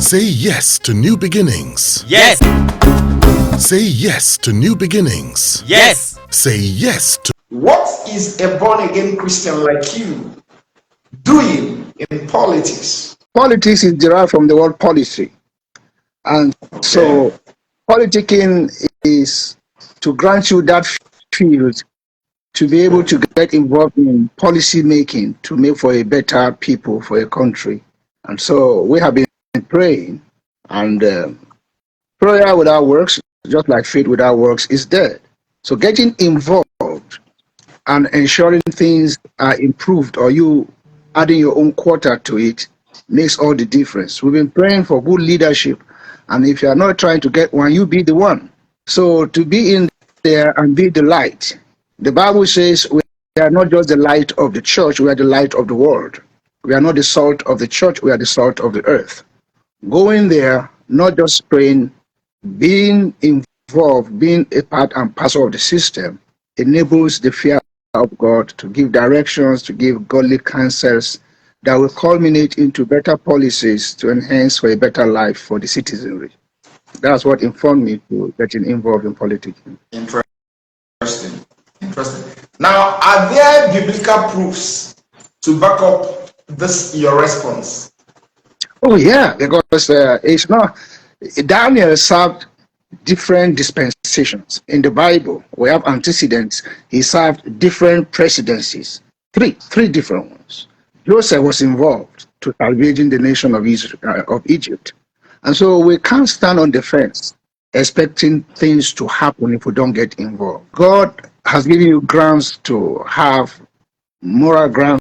Say yes to new beginnings. Yes. Say yes to new beginnings. Yes. Say yes to. What is a born-again Christian like you doing in politics? Politics is derived from the word policy. And so politicking is to grant you that field to be able to get involved in policy making to make for a better people, for a country. And so we have been praying, and prayer without works, just like faith without works, is dead. So getting involved and ensuring things are improved, or you adding your own quarter to it, makes all the difference. We've been praying for good leadership, and if you are not trying to get one, you be the one. So to be in there and be the light. The Bible says we are not just the light of the church, we are the light of the world. We are not the salt of the church, we are the salt of the earth. Going there, not just praying, being involved, being a part and parcel of the system, enables the fear of God to give directions, to give godly counsels that will culminate into better policies to enhance for a better life for the citizenry. That's what informed me to getting involved in politics. Interesting. Now, are there biblical proofs to back up this your response? Oh yeah, because it's not. Daniel served different dispensations in the Bible. We have antecedents. He served different presidencies, three different ones. Joseph was involved to salvaging the nation of Israel, of Egypt, and so we can't stand on the fence expecting things to happen if we don't get involved. God has given you grounds to have moral grounds,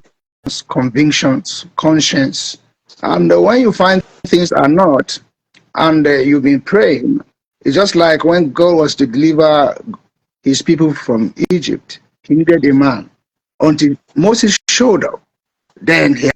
convictions, conscience, and when you find things are not, and you've been praying, it's just like when God was to deliver his people from Egypt, he needed a man. Until Moses showed up, then he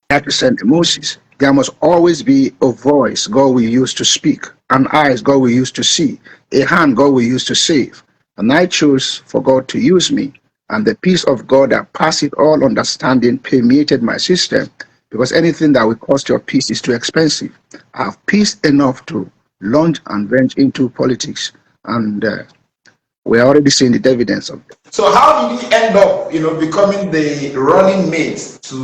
had to send Moses. There must always be a voice God will use to speak, an eyes God will use to see, a hand God will use to save. And I chose for God to use me, and the peace of God that passeth all understanding permeated my system, because anything that will cost your peace is too expensive. I have peace enough to launch and venture into politics, and we're already seeing the evidence of it. So how did he end up, becoming the running mate to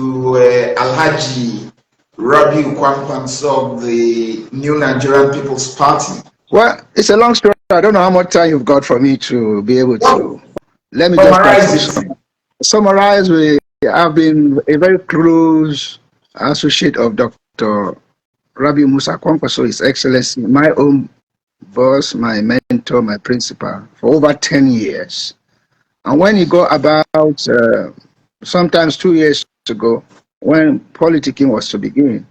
Alhaji Rabi Kwankwaso of the New Nigerian People's Party? Well, it's a long story. I don't know how much time you've got for me to be able to. Let me just summarize. I've been a very close associate of Dr. Rabi Musa Kwankwaso, His Excellency, my own boss, my mentor, my principal, for over 10 years. And when he got about sometimes 2 years ago, when politicking was to begin,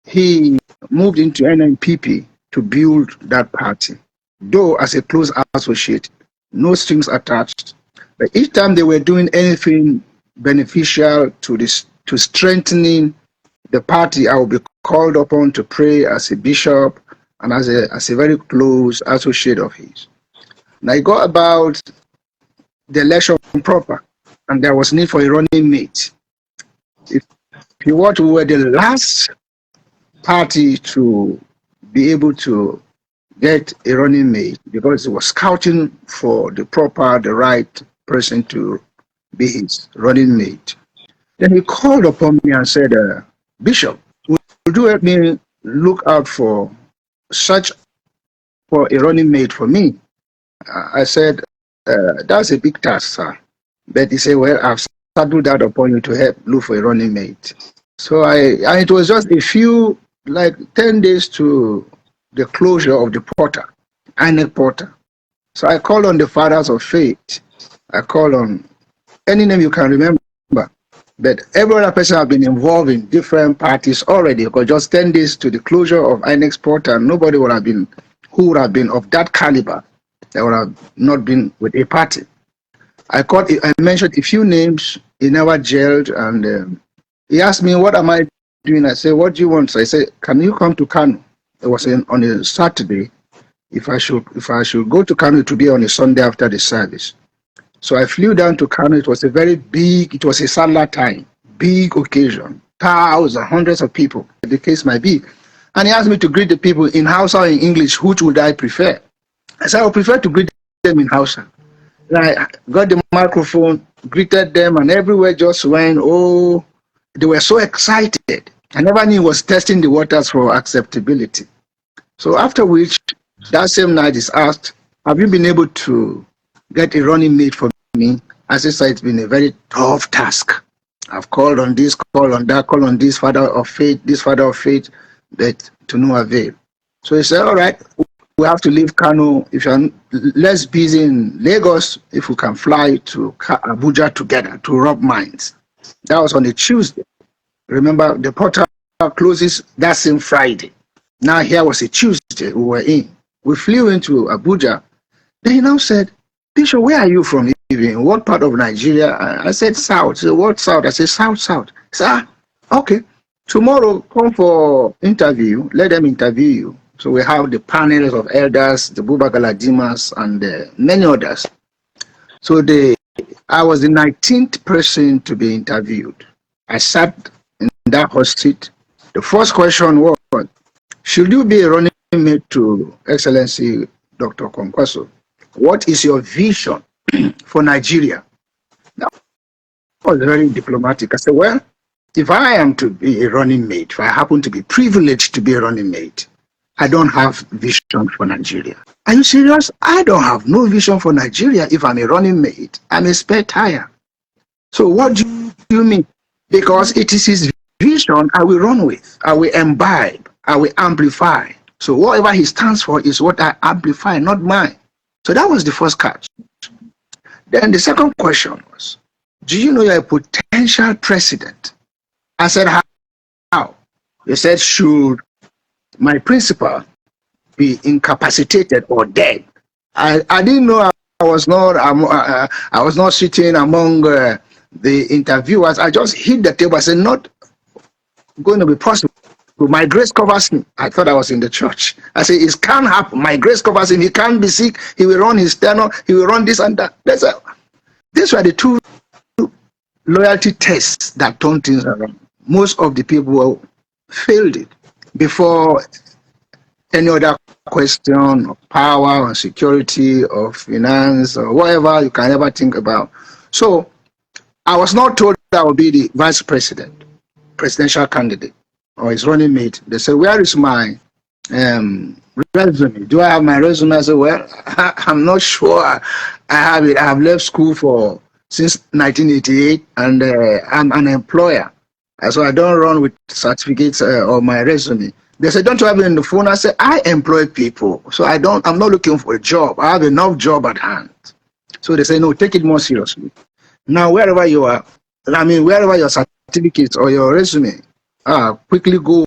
he moved into NNPP to build that party, though as a close associate, no strings attached. But each time they were doing anything beneficial to strengthening the party, I would be called upon to pray as a bishop and as a very close associate of his. Now I got about the election proper, and there was need for a running mate. If you want, we were the last party to be able to get a running mate, because it was scouting for the right person to be his running mate. Then he called upon me and said, Bishop, would you help me look out for a running mate for me? I said, that's a big task, sir. But he said, well, I've saddled that upon you to help look for a running mate. So and it was just a few, like 10 days to the closure of the porter, INEC porter. So I called on the fathers of faith. I called on any name you can remember. But every other person have been involved in different parties already, because just 10 days to the closure of INEC porter, nobody would have been of that caliber that would have not been with a party. I mentioned a few names, he never jailed, and he asked me, what am I doing? I said, what do you want? So I said, can you come to Kano? It was on a Saturday. If I should go to Kano, to be on a Sunday after the service. So I flew down to Kano. It was it was a Salah time, big occasion, thousands, hundreds of people, the case might be. And he asked me to greet the people in Hausa or in English. Which would I prefer? I said, I would prefer to greet them in Hausa. I got the microphone, greeted them, and everywhere just went, oh, they were so excited. I never knew he was testing the waters for acceptability. So after which, that same night is asked, have you been able to get a running mate for me? As I said, it's been a very tough task. I've called on this, called on that, called on this father of faith, but to no avail. So he said, all right, we have to leave Kano. If you're less busy in Lagos, if we can fly to Abuja together to rub minds. That was on a Tuesday. Remember, the portal closes that same Friday. Now here was a Tuesday we were in. We flew into Abuja. Then he now said, Bishop, where are you from? In what part of Nigeria? I said, South. He said, what South? I said, South. He said, okay. Tomorrow, come for interview. Let them interview you. So we have the panels of elders, the Buba Galadimas, and many others. So I was the 19th person to be interviewed. I sat in that hot seat. The first question was, should you be a running mate to Excellency Dr. Kwankwaso? What is your vision for Nigeria? That was very diplomatic. I said, well, if I am to be a running mate, if I happen to be privileged to be a running mate, I don't have vision for Nigeria. Are you serious? I don't have no vision for Nigeria if I'm a running mate. I'm a spare tire. So what do you mean? Because it is his vision I will run with, I will imbibe, I will amplify. So whatever he stands for is what I amplify, not mine. So that was the first catch. Then the second question was, do you know you're a potential president? I said, how? They said, should my principal be incapacitated or dead? I didn't know I was not sitting among the interviewers. I just hit the table. I said, not going to be possible. My grace covers him. I thought I was in the church. I said, it can't happen. My grace covers him. He can't be sick. He will run his tenor. He will run this and that. These were the two loyalty tests that turned things around. Most of the people failed it before any other question of power or security or finance or whatever you can ever think about. So I was not told that I would be the vice president, presidential candidate, or his running mate. They said, where is my resume? Do I have my resume? I said, well, I'm not sure I have it. I have left school since 1988, and I'm an employer. So I don't run with certificates or my resume. They said, don't you have it in the phone? I said, I employ people. So I'm not looking for a job. I have enough job at hand. So they say, no, take it more seriously. Now, wherever you are, wherever your certificates or your resume, quickly go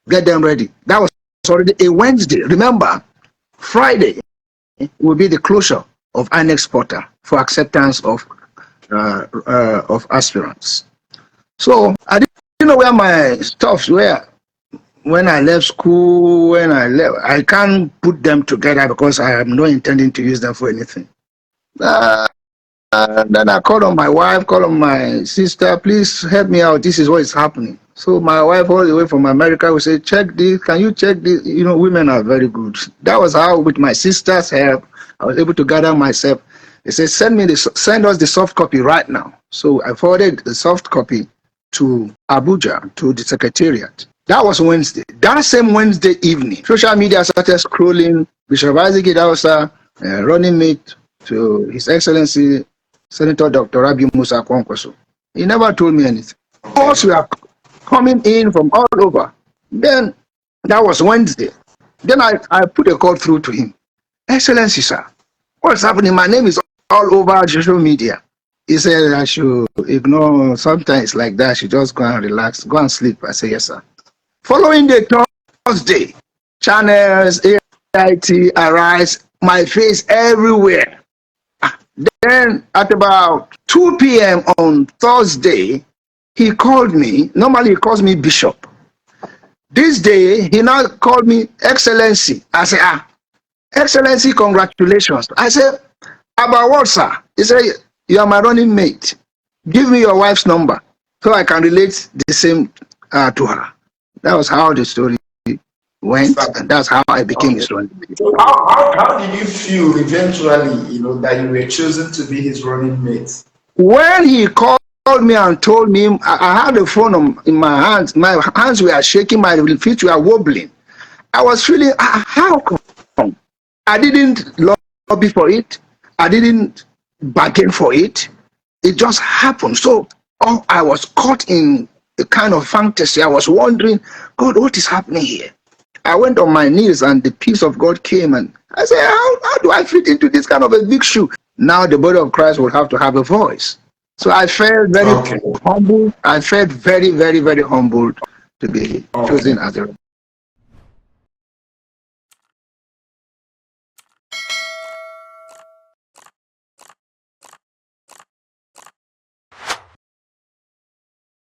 get them ready. That was already a Wednesday. Remember, Friday will be the closure of INEX portal for acceptance of aspirants. So I didn't know where my stuffs were. When I left school, I can't put them together because I am not intending to use them for anything. Then I called on my wife, called on my sister, please help me out. This is what is happening. So my wife all the way from America would say, check this, can you check this? You know, women are very good. That was how, with my sister's help, I was able to gather myself. They said, send us the soft copy right now. So I forwarded the soft copy to Abuja, to the secretariat. That was Wednesday. That same Wednesday evening, social media started scrolling. Bishop Isaac Idahosa, running mate to His Excellency Senator Dr. Rabi Musa Kwankwaso. He never told me anything. Calls were coming in from all over. Then that was Wednesday. Then I put a call through to him. Excellency, sir, what's happening? My name is all over social media. He said I should ignore. Sometimes like that, I should just go and relax, go and sleep. I said, yes, sir. Following the Thursday, channels, AIT, Arise, my face everywhere. Then at about 2 p.m. on Thursday, he called me. Normally he calls me Bishop. This day, he now called me Excellency. I said, Excellency, congratulations. I said, about what, sir? He said, you are my running mate. Give me your wife's number so I can relate the same to her. That was how the story went, and that's how I became his running mate. So how did you feel eventually, that you were chosen to be his running mate? When he called me and told me, I had the phone in my hands. My hands were shaking, my feet were wobbling. I was feeling, how come? I didn't lobby for it. I didn't bargain for it. It just happened. So I was caught in a kind of fantasy. I was wondering, God, what is happening here? I went on my knees and the peace of God came, and I said, how do I fit into this kind of a big shoe? Now the body of Christ will have to have a voice. So I felt very humble. I felt very, very, very humbled to be chosen as a